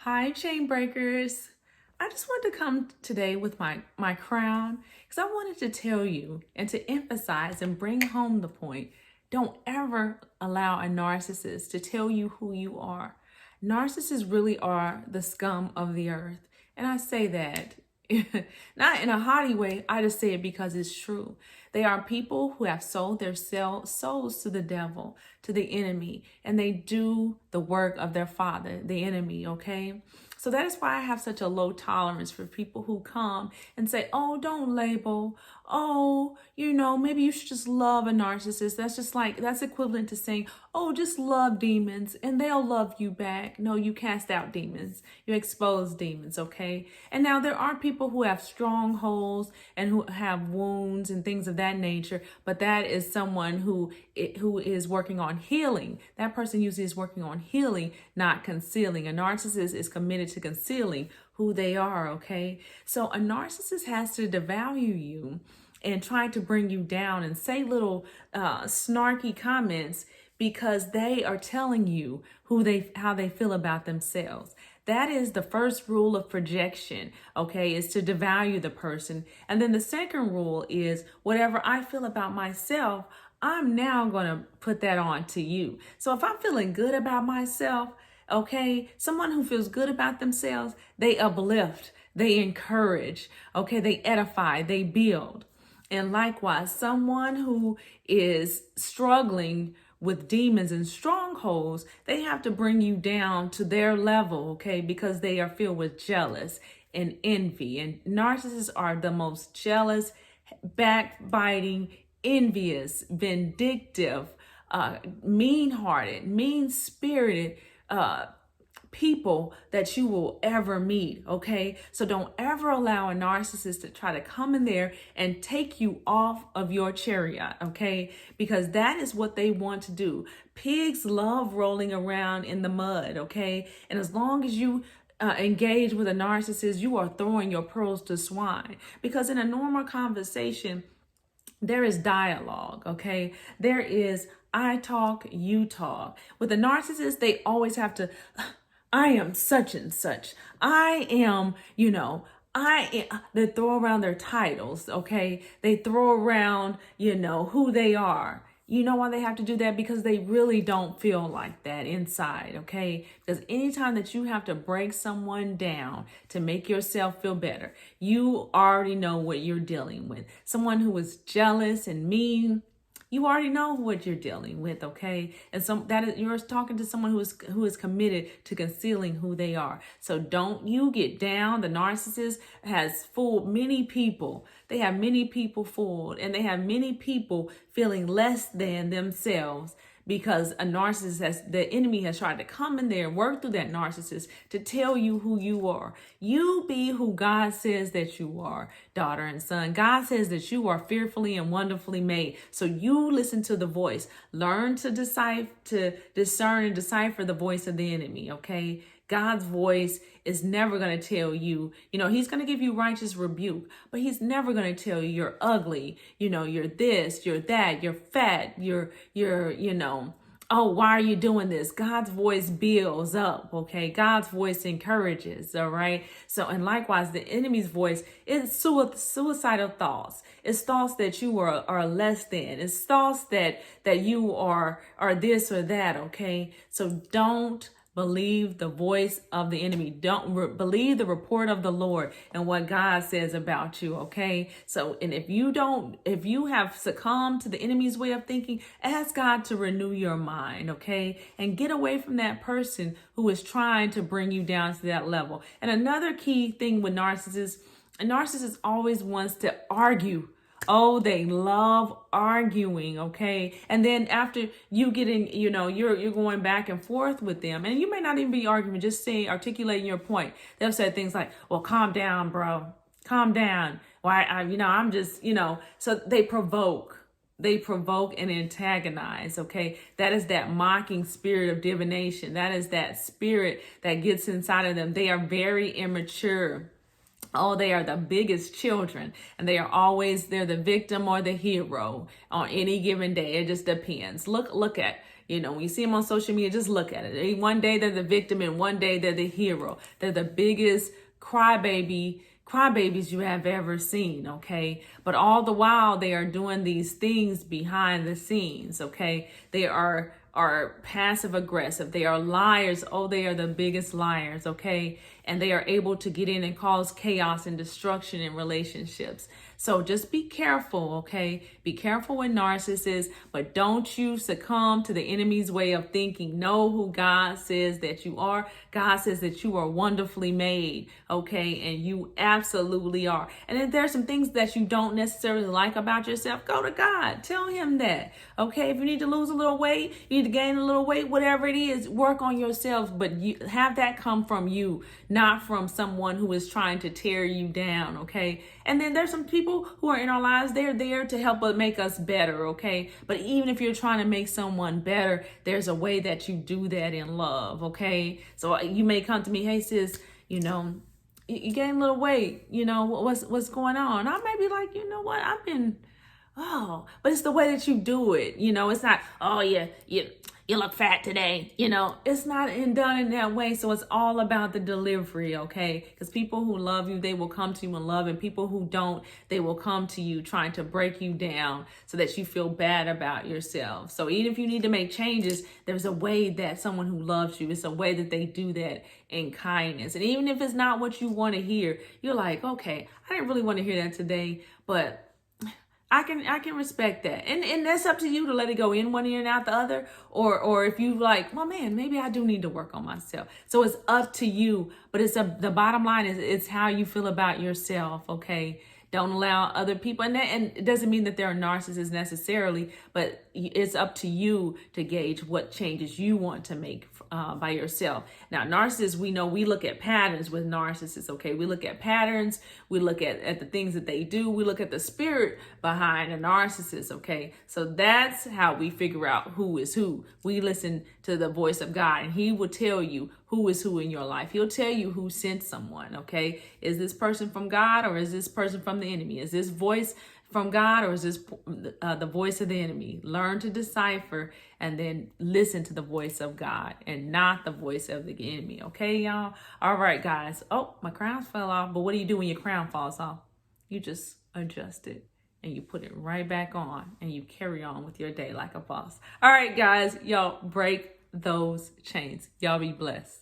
Hi, chain breakers. I just wanted to come today with my crown because I wanted to tell you and to emphasize and bring home the point. Don't ever allow a narcissist to tell you who you are. Narcissists really are the scum of the earth. And I say that not in a haughty way. I just say it because it's true. They are people who have sold their souls to the devil, to the enemy, and they do the work of their father, the enemy, okay? So that is why I have such a low tolerance for people who come and say, oh, don't label. Oh, maybe you should just love a narcissist. That's equivalent to saying, oh, just love demons and they'll love you back. No, you cast out demons. You expose demons, okay? And now there are people who have strongholds and who have wounds and things of that nature, but that is someone who is working on healing. That person usually is working on healing, not concealing. A narcissist is committed to concealing who they are, okay? So a narcissist has to devalue you and try to bring you down and say little snarky comments because they are telling you how they feel about themselves. That is the first rule of projection, okay, is to devalue the person. And then the second rule is whatever I feel about myself, I'm now going to put that on to you. So if I'm feeling good about myself, okay, someone who feels good about themselves, they uplift, they encourage, okay, they edify, they build. And likewise, someone who is struggling with demons and strongholds, they have to bring you down to their level, okay, because they are filled with jealous and envy. And narcissists are the most jealous, backbiting, envious, vindictive, mean-hearted, mean-spirited people that you will ever meet, okay? So don't ever allow a narcissist to try to come in there and take you off of your chariot, okay? Because that is what they want to do. Pigs love rolling around in the mud, okay? And as long as you engage with a narcissist, you are throwing your pearls to swine. Because in a normal conversation, there is dialogue, okay? There is I talk, you talk. With a narcissist, they always have to, I am such and such. I am, they throw around their titles, okay? They throw around, who they are. You know why they have to do that? Because they really don't feel like that inside, okay? Because anytime that you have to break someone down to make yourself feel better, you already know what you're dealing with. Someone who is jealous and mean, you already know what you're dealing with, okay? And you're talking to someone who is committed to concealing who they are. So don't you get down. The narcissist has fooled many people. They have many people fooled, and they have many people feeling less than themselves because the enemy has tried to come in there and work through that narcissist to tell you who you are. You be who God says that you are, daughter and son. God says that you are fearfully and wonderfully made. So you listen to the voice. Learn to discern and decipher the voice of the enemy, okay? God's voice is never going to tell you, he's going to give you righteous rebuke, but he's never going to tell you you're ugly, you're this, you're that, you're fat, you're, oh, why are you doing this? God's voice builds up, okay? God's voice encourages, all right? So, and likewise, the enemy's voice is suicidal thoughts. It's thoughts that you are less than. It's thoughts that you are this or that, okay? So don't believe the voice of the enemy. Don't believe the report of the Lord and what God says about you, okay? So, and if you have succumbed to the enemy's way of thinking, ask God to renew your mind, okay? And get away from that person who is trying to bring you down to that level. And another key thing with narcissists, a narcissist always wants to argue. Oh, they love arguing, okay? And then after you getting, you're going back and forth with them, and you may not even be arguing, just articulating your point. They'll say things like, well, calm down, bro. Calm down. Why, I'm just, so they provoke and antagonize, okay? That is that mocking spirit of divination. That is that spirit that gets inside of them. They are very immature. Oh, they are the biggest children, and they're the victim or the hero on any given day. It just depends. Look at, When you see them on social media, just look at it. One day they're the victim and one day they're the hero. They're the biggest crybabies you have ever seen, okay? But all the while they are doing these things behind the scenes, okay? They are passive aggressive. They are liars. Oh, they are the biggest liars, okay? And they are able to get in and cause chaos and destruction in relationships. So just be careful, okay? Be careful with narcissists, but don't you succumb to the enemy's way of thinking. Know who God says that you are. God says that you are wonderfully made, okay? And you absolutely are. And if there's some things that you don't necessarily like about yourself, go to God. Tell him that, okay? If you need to lose a little weight, you need to gain a little weight, whatever it is, work on yourself, but you have that come from you, not from someone who is trying to tear you down, okay? And then there's some people who are in our lives, they're there to help us make us better, okay? But even if you're trying to make someone better, there's a way that you do that in love, okay? So you may come to me, hey sis, you gained a little weight, what's going on? I may be like, you know what, but it's the way that you do it, it's not, oh yeah, you look fat today, it's not done in that way. So it's all about the delivery, okay? Because people who love you, they will come to you in love, and people who don't, they will come to you trying to break you down so that you feel bad about yourself. So even if you need to make changes, there's a way that someone who loves you, it's a way that they do that in kindness. And even if it's not what you want to hear, you're like, okay, I didn't really want to hear that today, but I can respect that. And that's up to you to let it go in one ear and out the other. Or if you like, well, man, maybe I do need to work on myself. So it's up to you. But the bottom line is it's how you feel about yourself, okay? Don't allow other people, and it doesn't mean that they're narcissists necessarily, but it's up to you to gauge what changes you want to make by yourself. Now, narcissists, we know we look at patterns with narcissists, okay? We look at patterns, we look at the things that they do, we look at the spirit behind a narcissist, okay? So that's how we figure out who is who. We listen to the voice of God, and he will tell you who is who in your life. He'll tell you who sent someone, okay? Is this person from God, or is this person from the enemy? Is this voice from God, or is this the voice of the enemy? Learn to decipher and then listen to the voice of God and not the voice of the enemy, okay, y'all? All right, guys. Oh, my crown fell off, but what do you do when your crown falls off? You just adjust it and you put it right back on and you carry on with your day like a boss. All right, guys, y'all break those chains. Y'all be blessed.